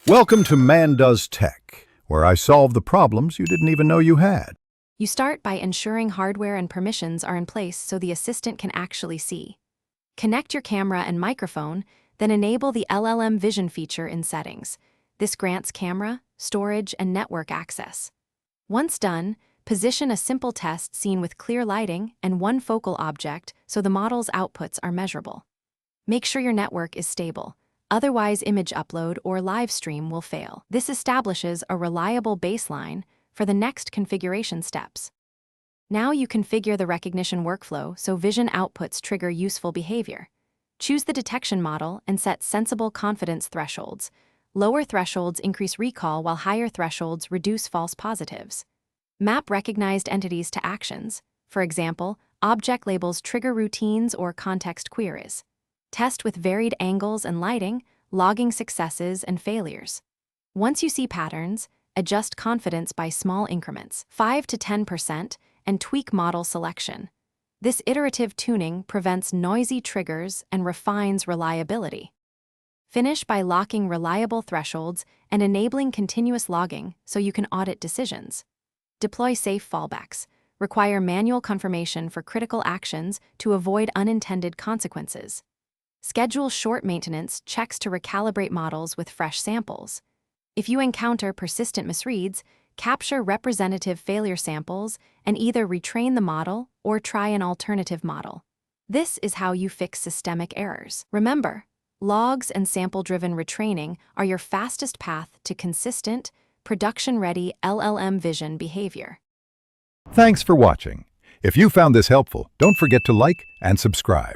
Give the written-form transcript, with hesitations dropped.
Welcome to Man Does Tech, where I solve the problems you didn't even know you had. You start by ensuring hardware and permissions are in place so the assistant can actually see. Connect your camera and microphone, then enable the LLM Vision feature in Settings. This grants camera, storage, and network access. Once done, position a simple test scene with clear lighting and one focal object so the model's outputs are measurable. Make sure your network is stable. Otherwise, image upload or live stream will fail. This establishes a reliable baseline for the next configuration steps. Now you configure the recognition workflow so vision outputs trigger useful behavior. Choose the detection model and set sensible confidence thresholds. Lower thresholds increase recall while higher thresholds reduce false positives. Map recognized entities to actions. For example, object labels trigger routines or context queries. Test with varied angles and lighting, logging successes and failures. Once you see patterns, adjust confidence by small increments, 5 to 10%, and tweak model selection. This iterative tuning prevents noisy triggers and refines reliability. Finish by locking reliable thresholds and enabling continuous logging so you can audit decisions. Deploy safe fallbacks. Require manual confirmation for critical actions to avoid unintended consequences. Schedule short maintenance checks to recalibrate models with fresh samples. If you encounter persistent misreads, capture representative failure samples and either retrain the model or try an alternative model. This is how you fix systemic errors. Remember, logs and sample-driven retraining are your fastest path to consistent, production-ready LLM vision behavior. Thanks for watching. If you found this helpful, don't forget to like and subscribe.